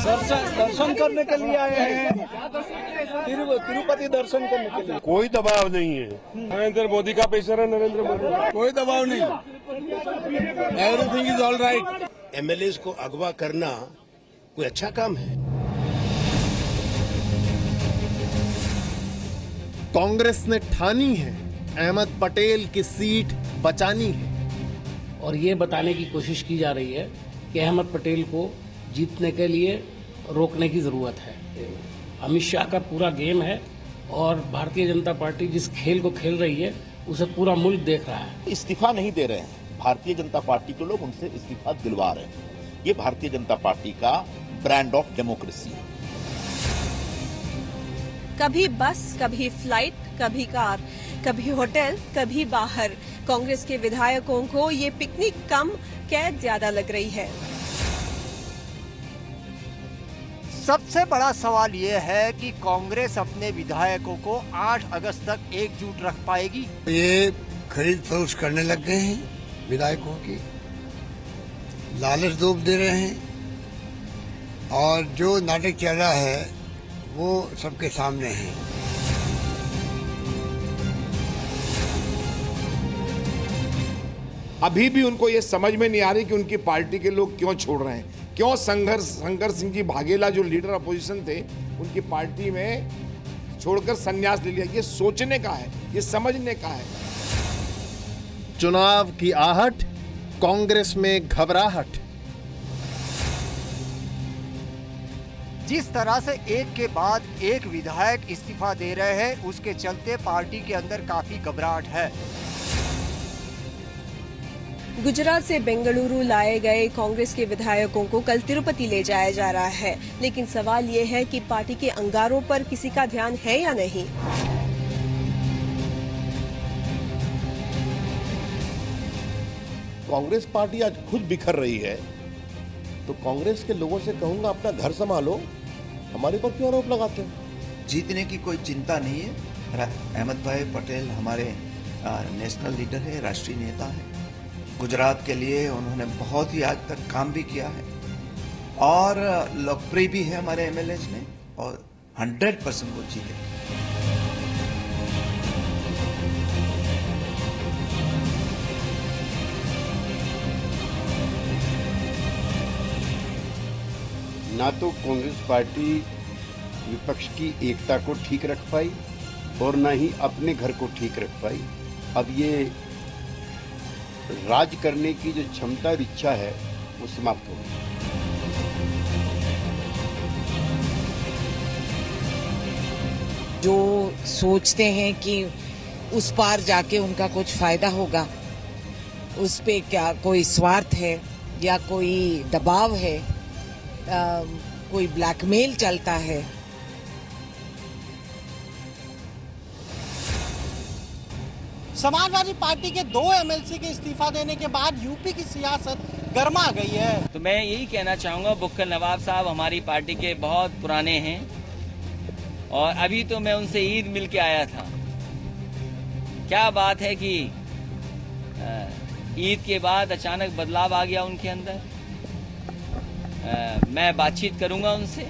दर्शन करने के लिए आए हैं, तिरुपति दर्शन करने के लिए। कोई दबाव नहीं है। नरेंद्र मोदी का प्रेशर है, नरेंद्र मोदी। कोई दबाव नहीं, everything is all right. MLA को अगवा करना कोई अच्छा काम है? कांग्रेस ने ठानी है अहमद पटेल की सीट बचानी है, और ये बताने की कोशिश की जा रही है कि अहमद पटेल को जीतने के लिए रोकने की जरूरत है। अमित शाह का पूरा गेम है और भारतीय जनता पार्टी जिस खेल को खेल रही है उसे पूरा मुल्क देख रहा है। इस्तीफा नहीं दे रहे हैं भारतीय जनता पार्टी के लोग, उनसे इस्तीफा दिलवा रहे हैं। ये भारतीय जनता पार्टी का ब्रांड ऑफ डेमोक्रेसी है। कभी बस, कभी फ्लाइट, कभी कार, कभी होटल, कभी बाहर। कांग्रेस के विधायकों को ये पिकनिक कम कैद ज्यादा लग रही है। सबसे बड़ा सवाल ये है कि कांग्रेस अपने विधायकों को 8 अगस्त तक एकजुट रख पाएगी। ये खरीद फरोख्त करने लग गए हैं, विधायकों की लालच डूब दे रहे हैं, और जो नाटक चल रहा है वो सबके सामने है। अभी भी उनको ये समझ में नहीं आ रही कि उनकी पार्टी के लोग क्यों छोड़ रहे हैं, क्यों शंकर सिंह जी भागेला जो लीडर अपोजिशन थे उनकी पार्टी में छोड़कर संन्यास ले लिया। ये सोचने का है, ये समझने का है। चुनाव की आहट, कांग्रेस में घबराहट। जिस तरह से एक के बाद एक विधायक इस्तीफा दे रहे हैं, उसके चलते पार्टी के अंदर काफी घबराहट है। गुजरात से बेंगलुरु लाए गए कांग्रेस के विधायकों को कल तिरुपति ले जाया जा रहा है, लेकिन सवाल ये है कि पार्टी के अंगारों पर किसी का ध्यान है या नहीं। कांग्रेस पार्टी आज खुद बिखर रही है, तो कांग्रेस के लोगों से कहूंगा अपना घर संभालो, हमारे पर क्यों आरोप लगाते हो? जीतने की कोई चिंता नहीं है। अहमद भाई पटेल हमारे नेशनल लीडर है, राष्ट्रीय नेता है। गुजरात के लिए उन्होंने बहुत ही आज तक काम भी किया है और लोकप्रिय भी है हमारे एमएलए में, और 100% वो जीते। ना तो कांग्रेस पार्टी विपक्ष की एकता को ठीक रख पाई और ना ही अपने घर को ठीक रख पाई। अब ये राज करने की जो क्षमता और इच्छा है वो समाप्त हो गई। जो सोचते हैं कि उस पार जाके उनका कुछ फायदा होगा, उस पे क्या कोई स्वार्थ है या कोई दबाव है, कोई ब्लैकमेल चलता है। समाजवादी पार्टी के 2 एमएलसी के इस्तीफा देने के बाद यूपी की सियासत गर्मा गई है। तो मैं यही कहना चाहूंगा, बुक्कल नवाब साहब हमारी पार्टी के बहुत पुराने हैं और अभी तो मैं उनसे ईद मिल के आया था। क्या बात है कि ईद के बाद अचानक बदलाव आ गया उनके अंदर। मैं बातचीत करूंगा उनसे।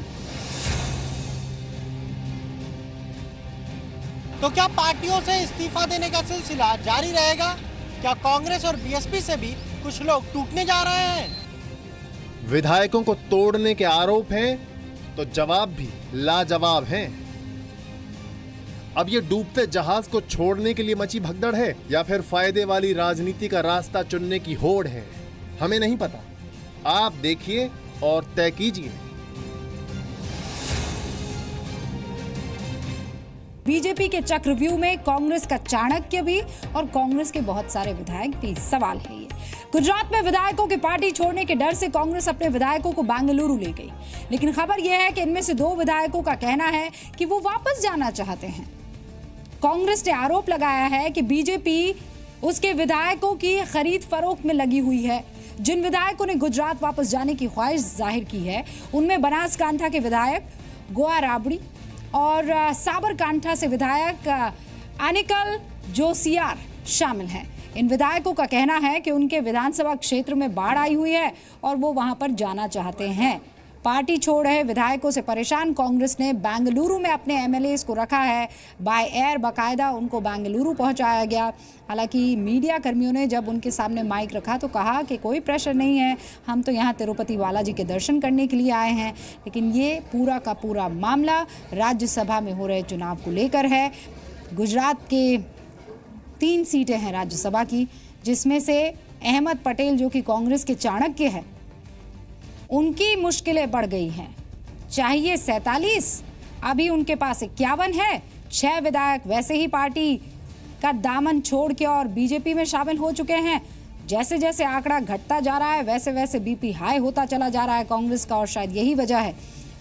तो क्या पार्टियों से इस्तीफा देने का सिलसिला जारी रहेगा? क्या कांग्रेस और बीएसपी से भी कुछ लोग टूटने जा रहे हैं? विधायकों को तोड़ने के आरोप हैं तो जवाब भी लाजवाब हैं। अब ये डूबते जहाज को छोड़ने के लिए मची भगदड़ है या फिर फायदे वाली राजनीति का रास्ता चुनने की होड़ है, हमें नहीं पता। आप देखिए और तय कीजिए। बीजेपी के चक्रव्यूह में कांग्रेस का चाणक्य भी और कांग्रेस के बहुत सारे विधायक भी। सवाल है ये, गुजरात में विधायकों की पार्टी छोड़ने के डर से कांग्रेस अपने विधायकों को बेंगलुरु ले गई, लेकिन खबर यह है कि इनमें से 2 विधायकों का कहना है कि वो वापस जाना चाहते हैं। कांग्रेस ने आरोप लगाया है कि बीजेपी उसके विधायकों की खरीद फरोख्त में लगी हुई है। जिन विधायकों ने गुजरात वापस जाने की ख्वाहिश जाहिर की है, उनमें बनासकांठा के विधायक गोआ राबड़ी और साबरकांठा से विधायक अनिकल जोशियार शामिल हैं। इन विधायकों का कहना है कि उनके विधानसभा क्षेत्र में बाढ़ आई हुई है और वो वहां पर जाना चाहते हैं। पार्टी छोड़ रहे विधायकों से परेशान कांग्रेस ने बेंगलुरु में अपने एमएलए को रखा है। बाय एयर बाकायदा उनको बेंगलुरु पहुंचाया गया। हालांकि मीडिया कर्मियों ने जब उनके सामने माइक रखा तो कहा कि कोई प्रेशर नहीं है, हम तो यहाँ तिरुपति बालाजी के दर्शन करने के लिए आए हैं। लेकिन ये पूरा का पूरा मामला राज्यसभा में हो रहे चुनाव को लेकर है। गुजरात के 3 सीटें हैं राज्यसभा की, जिसमें से अहमद पटेल जो कि कांग्रेस के चाणक्य है, उनकी मुश्किलें बढ़ गई हैं। चाहिए 47, अभी उनके पास 51 है। 6 विधायक वैसे ही पार्टी का दामन छोड़ के और बीजेपी में शामिल हो चुके हैं। जैसे जैसे आंकड़ा घटता जा रहा है वैसे वैसे बीपी हाई होता चला जा रहा है कांग्रेस का। और शायद यही वजह है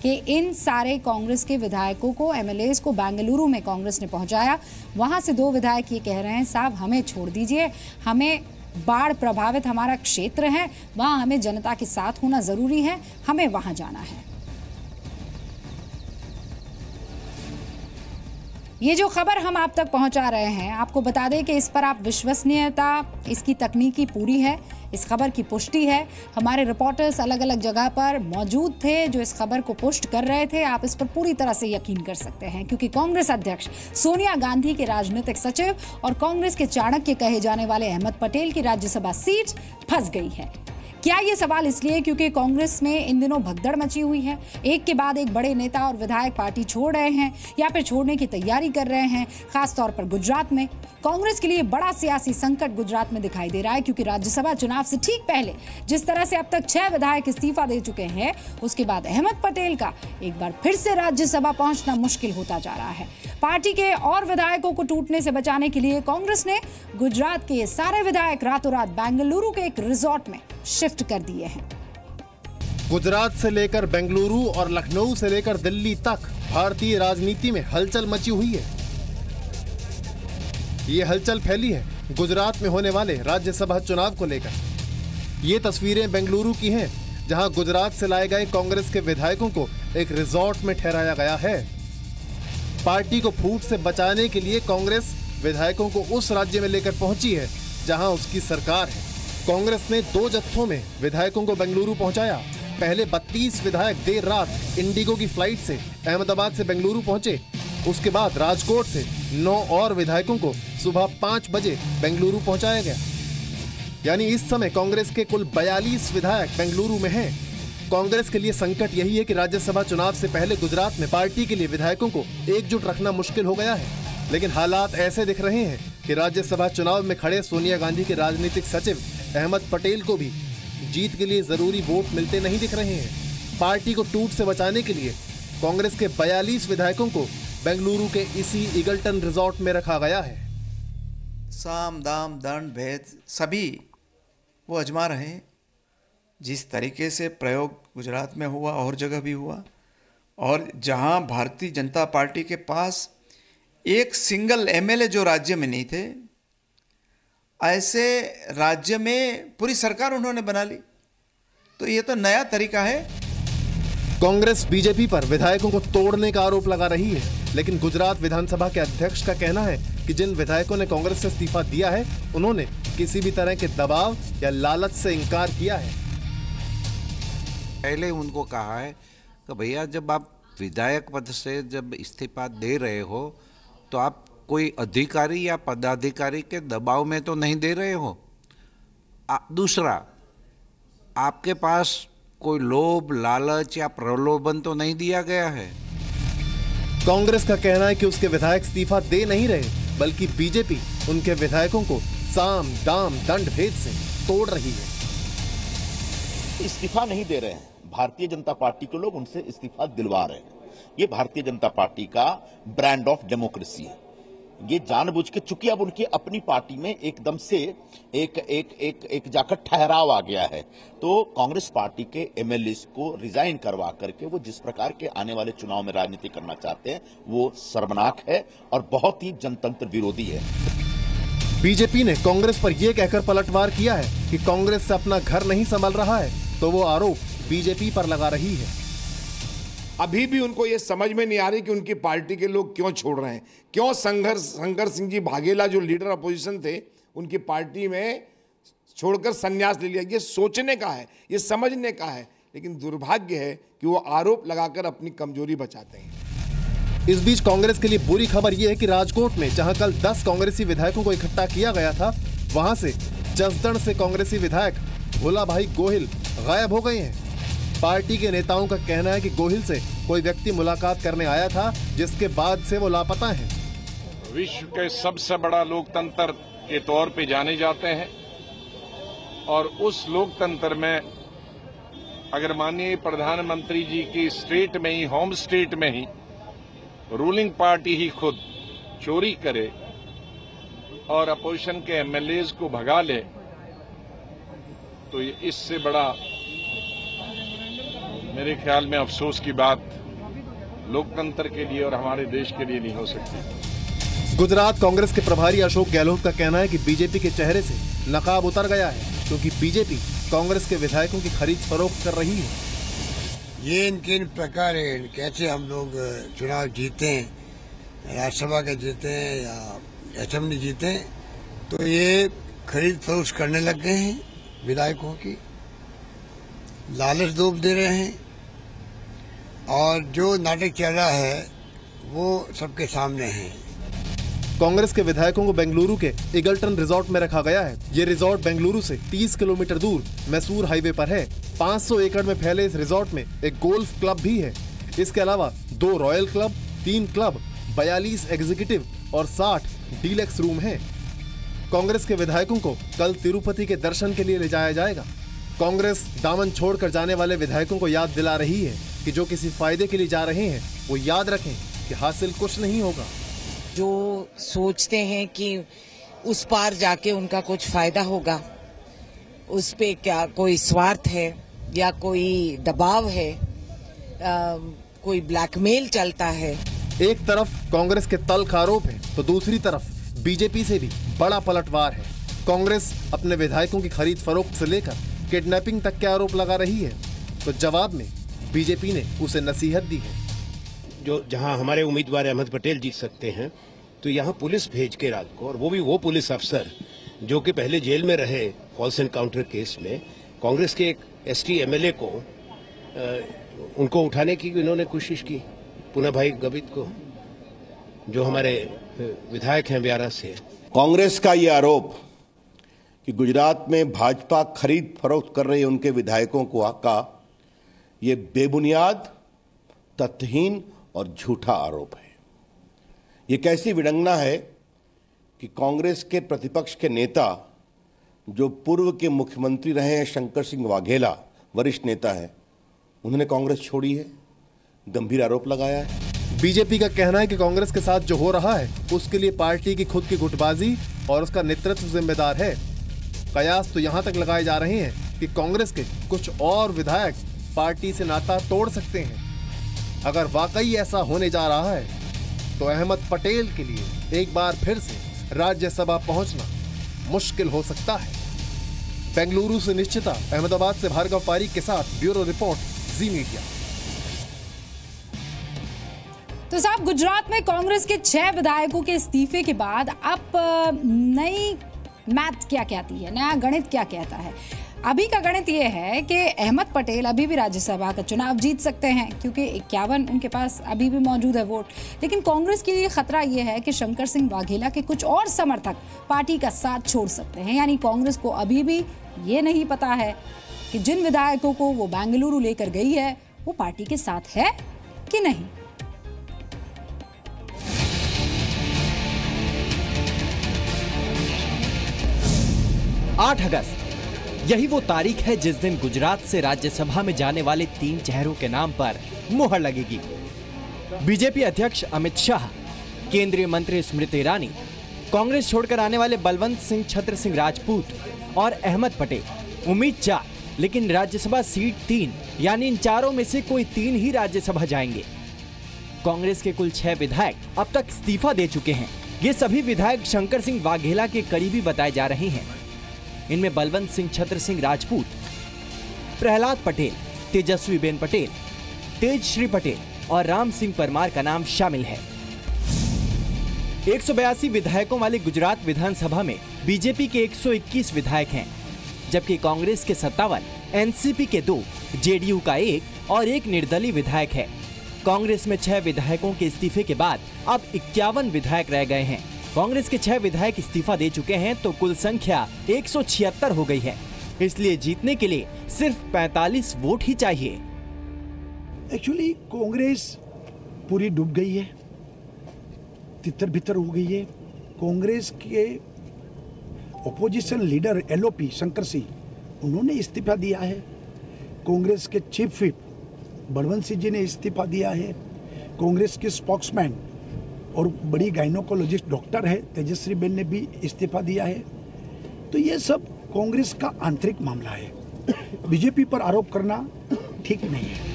कि इन सारे कांग्रेस के विधायकों को, एमएलएस को बेंगलुरु में कांग्रेस ने पहुंचाया। वहां से 2 विधायक ये कह रहे हैं, साहब हमें छोड़ दीजिए, हमें बाढ़ प्रभावित हमारा क्षेत्र है, वहां हमें जनता के साथ होना जरूरी है, हमें वहां जाना है। ये जो खबर हम आप तक पहुंचा रहे हैं, आपको बता दें कि इस पर आप विश्वसनीयता, इसकी तकनीकी पूरी है, इस खबर की पुष्टि है। हमारे रिपोर्टर्स अलग अलग जगह पर मौजूद थे जो इस खबर को पुष्ट कर रहे थे। आप इस पर पूरी तरह से यकीन कर सकते हैं, क्योंकि कांग्रेस अध्यक्ष सोनिया गांधी के राजनीतिक सचिव और कांग्रेस के चाणक्य कहे जाने वाले अहमद पटेल की राज्यसभा सीट फंस गई है। क्या ये सवाल इसलिए क्योंकि कांग्रेस में इन दिनों भगदड़ मची हुई है, एक के बाद एक बड़े नेता और विधायक पार्टी छोड़ रहे हैं या फिर छोड़ने की तैयारी कर रहे हैं। खासतौर पर गुजरात में कांग्रेस के लिए बड़ा सियासी संकट गुजरात में दिखाई दे रहा है, क्योंकि राज्यसभा चुनाव से ठीक पहले जिस तरह से अब तक 6 विधायक इस्तीफा दे चुके हैं, उसके बाद अहमद पटेल का एक बार फिर से राज्यसभा पहुंचना मुश्किल होता जा रहा है। पार्टी के और विधायकों को टूटने से बचाने के लिए कांग्रेस ने गुजरात के सारे विधायक रातों रात बेंगलुरु के एक रिजॉर्ट में शिफ्ट कर दिए हैं। गुजरात से लेकर बेंगलुरु और लखनऊ से लेकर दिल्ली तक भारतीय राजनीति में हलचल मची हुई है। ये हलचल फैली है गुजरात में होने वाले राज्यसभा चुनाव को लेकर। ये तस्वीरें बेंगलुरु की हैं, जहां गुजरात से लाए गए कांग्रेस के विधायकों को एक रिजॉर्ट में ठहराया गया है। पार्टी को फूट से बचाने के लिए कांग्रेस विधायकों को उस राज्य में लेकर पहुंची है जहां उसकी सरकार है। कांग्रेस ने 2 जत्थों में विधायकों को बेंगलुरु पहुंचाया। पहले 32 विधायक देर रात इंडिगो की फ्लाइट से अहमदाबाद से बेंगलुरु पहुंचे। उसके बाद राजकोट से 9 और विधायकों को सुबह 5 बजे बेंगलुरु पहुंचाया गया। यानी इस समय कांग्रेस के कुल 42 विधायक बेंगलुरु में हैं। कांग्रेस के लिए संकट यही है कि राज्यसभा चुनाव से पहले गुजरात में पार्टी के लिए विधायकों को एकजुट रखना मुश्किल हो गया है। लेकिन हालात ऐसे दिख रहे हैं कि राज्यसभा चुनाव में खड़े सोनिया गांधी के राजनीतिक सचिव अहमद पटेल को भी जीत के लिए जरूरी वोट मिलते नहीं दिख रहे हैं। पार्टी को टूट से बचाने के लिए कांग्रेस के 42 विधायकों को बेंगलुरु के इसी ईगल्टन रिजॉर्ट में रखा गया है। साम दाम दंड भेद सभी वो आजमा रहे हैं। जिस तरीके से प्रयोग गुजरात में हुआ और जगह भी हुआ, और जहां भारतीय जनता पार्टी के पास एक सिंगल एमएलए जो राज्य में नहीं थे, ऐसे राज्य में पूरी सरकार उन्होंने बना ली। तो ये तो नया तरीका है। कांग्रेस बीजेपी पर विधायकों को तोड़ने का आरोप लगा रही है, लेकिन गुजरात विधानसभा के अध्यक्ष का कहना है कि जिन विधायकों ने कांग्रेस से इस्तीफा दिया है, उन्होंने किसी भी तरह के दबाव या लालच से इंकार किया है। पहले उनको कहा है कि भैया जब आप विधायक पद से जब इस्तीफा दे रहे हो तो आप कोई अधिकारी या पदाधिकारी के दबाव में तो नहीं दे रहे हो। दूसरा, आपके पास कोई लोभ, लालच या प्रलोभन तो नहीं दिया गया है। कांग्रेस का कहना है कि उसके विधायक इस्तीफा दे नहीं रहे, बल्कि बीजेपी उनके विधायकों को साम दाम दंड भेद से तोड़ रही है। इस्तीफा नहीं दे रहे हैं, भारतीय जनता पार्टी के लोग उनसे इस्तीफा दिलवा रहे हैं। ये भारतीय जनता पार्टी का ब्रांड ऑफ डेमोक्रेसी है। ये जानबूझ के, चूंकि अब उनकी अपनी पार्टी में एकदम से एक जाकर ठहराव आ गया है, तो कांग्रेस पार्टी के एमएलए को रिजाइन करवा करके वो जिस प्रकार के आने वाले चुनाव में राजनीति करना चाहते हैं, वो शर्मनाक है और बहुत ही जनतंत्र विरोधी है। बीजेपी ने कांग्रेस पर यह कहकर पलटवार किया है कि कांग्रेस से अपना घर नहीं संभल रहा है, तो वो आरोप बीजेपी पर लगा रही है। अभी भी उनको ये समझ में नहीं आ रही कि उनकी पार्टी के लोग क्यों छोड़ रहे हैं, क्यों शंकर सिंह जी भागेला जो लीडर अपोजिशन थे, उनकी पार्टी में छोड़कर संन्यास ले लिया। ये सोचने का है, ये समझने का है लेकिन दुर्भाग्य है कि वो आरोप लगाकर अपनी कमजोरी बचाते हैं। इस बीच कांग्रेस के लिए बुरी खबर यह है कि राजकोट में जहां कल 10 कांग्रेसी विधायकों को इकट्ठा किया गया था, वहां से जसदण से कांग्रेसी विधायक भोला भाई गोहिल गायब हो गए हैं। पार्टी के नेताओं का कहना है कि गोहिल से कोई व्यक्ति मुलाकात करने आया था, जिसके बाद से वो लापता हैं। विश्व के सबसे बड़ा लोकतंत्र के तौर पे जाने जाते हैं और उस लोकतंत्र में अगर माननीय प्रधानमंत्री जी की स्टेट में ही, होम स्टेट में ही रूलिंग पार्टी ही खुद चोरी करे और अपोजिशन के एमएलएज को भगा ले, तो इससे बड़ा मेरे ख्याल में अफसोस की बात लोकतंत्र के लिए और हमारे देश के लिए नहीं हो सकती। गुजरात कांग्रेस के प्रभारी अशोक गहलोत का कहना है कि बीजेपी के चेहरे से नकाब उतर गया है, क्योंकि बीजेपी कांग्रेस के विधायकों की खरीद फरोख्त कर रही है। ये इनके इन प्रकार है, कैसे हम लोग चुनाव जीते हैं, राज्यसभा के जीते हैं या असेंबली जीते हैं, तो ये खरीद फरोख्त करने लग गए हैं विधायकों की, लालच डोब दे रहे हैं और जो नाटक चल रहा है वो सबके सामने है। कांग्रेस के विधायकों को बेंगलुरु के ईगल्टन रिजॉर्ट में रखा गया है। ये रिजॉर्ट बेंगलुरु से 30 किलोमीटर दूर मैसूर हाईवे पर है। 500 एकड़ में फैले इस रिजॉर्ट में एक गोल्फ क्लब भी है। इसके अलावा 2 रॉयल क्लब, 3 क्लब, 42 एग्जीक्यूटिव और 60 डीलक्स रूम हैं। कांग्रेस के विधायकों को कल तिरुपति के दर्शन के लिए ले जाया जाएगा। कांग्रेस दामन छोड़कर जाने वाले विधायकों को याद दिला रही है कि जो किसी फायदे के लिए जा रहे हैं वो याद रखें कि हासिल कुछ नहीं होगा। जो सोचते हैं कि उस पार जाके उनका कुछ फायदा होगा, उस पे क्या कोई स्वार्थ है या कोई दबाव है, कोई ब्लैकमेल चलता है। एक तरफ कांग्रेस के तल्ख आरोप है तो दूसरी तरफ बीजेपी से भी बड़ा पलटवार है। कांग्रेस अपने विधायकों की खरीद फरोख्त से लेकर किडनैपिंग तक के आरोप लगा रही है, तो जवाब में बीजेपी ने उसे नसीहत दी है। जो जहां हमारे उम्मीदवार अहमद पटेल जीत सकते हैं, तो यहां पुलिस भेज के रात को, और वो भी वो पुलिस अफसर जो कि पहले जेल में रहे फॉल्स एनकाउंटर केस में, कांग्रेस के एक एसटी एमएलए को उनको उठाने की इन्होंने कोशिश की, पुनः भाई गवित को, जो हमारे विधायक हैं ब्यारा से। कांग्रेस का ये आरोप कि गुजरात में भाजपा खरीद फरोख्त कर रही है उनके विधायकों को का, ये बेबुनियाद, तथ्यहीन और झूठा आरोप है। ये कैसी विडंबना है कि कांग्रेस के प्रतिपक्ष के नेता, जो पूर्व के मुख्यमंत्री रहे हैं शंकर सिंह वाघेला, वरिष्ठ नेता है, उन्होंने कांग्रेस छोड़ी है, गंभीर आरोप लगाया है। बीजेपी का कहना है कि कांग्रेस के साथ जो हो रहा है उसके लिए पार्टी की खुद की गुटबाजी और उसका नेतृत्व जिम्मेदार है। कयास तो यहां तक लगाए जा रहे हैं कि कांग्रेस के कुछ और विधायक पार्टी से नाता तोड़ सकते हैं। अगर वाकई ऐसा होने जा रहा है तो अहमद पटेल के लिए एक बार फिर से राज्यसभा पहुंचना मुश्किल हो सकता है। बेंगलुरु से निश्चिता, अहमदाबाद से भार्गव पारीक के साथ ब्यूरो रिपोर्ट, जी मीडिया। तो साहब, गुजरात में कांग्रेस के 6 विधायकों के इस्तीफे के बाद अब नई मैथ क्या कहती है, नया गणित क्या कहता है? अभी का गणित ये है कि अहमद पटेल अभी भी राज्यसभा का चुनाव जीत सकते हैं, क्योंकि 51 उनके पास अभी भी मौजूद है वोट। लेकिन कांग्रेस के लिए खतरा ये है कि शंकर सिंह वाघेला के कुछ और समर्थक पार्टी का साथ छोड़ सकते हैं। यानी कांग्रेस को अभी भी ये नहीं पता है कि जिन विधायकों को वो बेंगलुरु लेकर गई है वो पार्टी के साथ है कि नहीं। 8 अगस्त, यही वो तारीख है जिस दिन गुजरात से राज्यसभा में जाने वाले 3 चेहरों के नाम पर मुहर लगेगी। बीजेपी अध्यक्ष अमित शाह, केंद्रीय मंत्री स्मृति ईरानी, कांग्रेस छोड़कर आने वाले बलवंत सिंह छत्र सिंह राजपूत और अहमद पटेल। उम्मीद 4, लेकिन राज्यसभा सीट 3, यानी इन चारों में से कोई 3 ही राज्यसभा जाएंगे। कांग्रेस के कुल 6 विधायक अब तक इस्तीफा दे चुके हैं। ये सभी विधायक शंकर सिंह वाघेला के करीबी बताए जा रहे हैं। इनमें बलवंत सिंह छत्र सिंह राजपूत, प्रहलाद पटेल, तेजस्वी बेन पटेल, तेजश्री पटेल और राम सिंह परमार का नाम शामिल है। 182 विधायकों वाले गुजरात विधानसभा में बीजेपी के 121 विधायक हैं, जबकि कांग्रेस के 57, एनसीपी के 2 जेडीयू का 1 और 1 निर्दलीय विधायक है। कांग्रेस में 6 विधायकों के इस्तीफे के बाद अब 51 विधायक रह गए हैं। कांग्रेस के 6 विधायक इस्तीफा दे चुके हैं तो कुल संख्या 176 हो गई है। इसलिए जीतने के लिए सिर्फ 45 वोट ही चाहिए। एक्चुअली कांग्रेस पूरी डूब गई है, तितर बितर हो गई है। कांग्रेस के opposition leader LOP Shankar Singh, उन्होंने इस्तीफा दिया है। कांग्रेस के चीफ व्हिप बलवंत सिंह जी ने इस्तीफा दिया है। कांग्रेस के स्पोक्समैन और बड़ी गायनोकोलॉजिस्ट डॉक्टर है तेजस्वी बेन ने भी इस्तीफा दिया है। तो ये सब कांग्रेस का आंतरिक मामला है। बीजेपी पर आरोप करना ठीक नहीं है।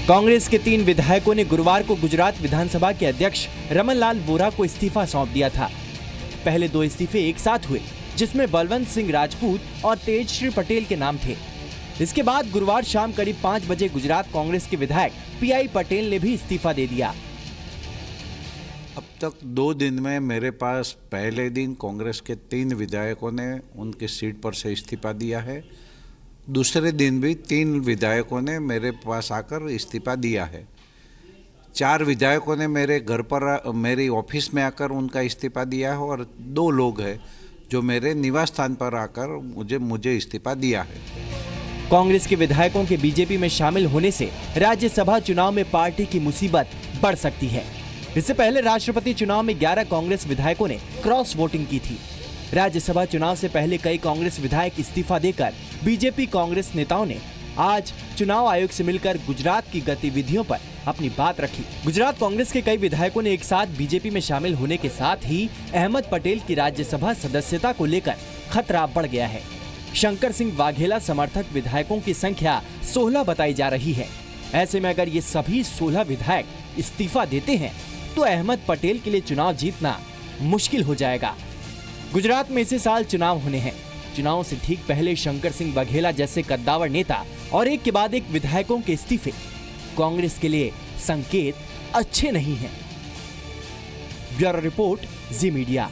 कांग्रेस के 3 विधायकों ने गुरुवार को गुजरात विधानसभा के अध्यक्ष रमन लाल वोरा को इस्तीफा सौंप दिया था। पहले 2 इस्तीफे एक साथ हुए, जिसमें बलवंत सिंह राजपूत और तेजश्री पटेल के नाम थे। इसके बाद गुरुवार शाम करीब 5 बजे गुजरात कांग्रेस के विधायक पीआई पटेल ने भी इस्तीफा दे दिया। अब तक 2 दिन में मेरे पास पहले दिन कांग्रेस के 3 विधायकों ने उनकी सीट पर से इस्तीफा दिया है। दूसरे दिन भी 3 विधायकों ने मेरे पास आकर इस्तीफा दिया है। 4 विधायकों ने मेरे घर पर, मेरी ऑफिस में आकर उनका इस्तीफा दिया है और 2 लोग हैं जो मेरे निवास स्थान पर आकर मुझे इस्तीफा दिया है। कांग्रेस के विधायकों के बीजेपी में शामिल होने से राज्यसभा चुनाव में पार्टी की मुसीबत बढ़ सकती है। इससे पहले राष्ट्रपति चुनाव में 11 कांग्रेस विधायकों ने क्रॉस वोटिंग की थी। राज्यसभा चुनाव से पहले कई कांग्रेस विधायक इस्तीफा देकर बीजेपी कांग्रेस नेताओं ने आज चुनाव आयोग से मिलकर गुजरात की गतिविधियों पर अपनी बात रखी। गुजरात कांग्रेस के कई विधायकों ने एक साथ बीजेपी में शामिल होने के साथ ही अहमद पटेल की राज्यसभा सदस्यता को लेकर खतरा बढ़ गया है। शंकर सिंह वाघेला समर्थक विधायकों की संख्या 16 बताई जा रही है। ऐसे में अगर ये सभी 16 विधायक इस्तीफा देते हैं तो अहमद पटेल के लिए चुनाव जीतना मुश्किल हो जाएगा। गुजरात में इसी साल चुनाव होने हैं। चुनाव से ठीक पहले शंकर सिंह वाघेला जैसे कद्दावर नेता और एक के बाद एक विधायकों के इस्तीफे कांग्रेस के लिए संकेत अच्छे नहीं हैं। ब्यूरो रिपोर्ट, जी मीडिया।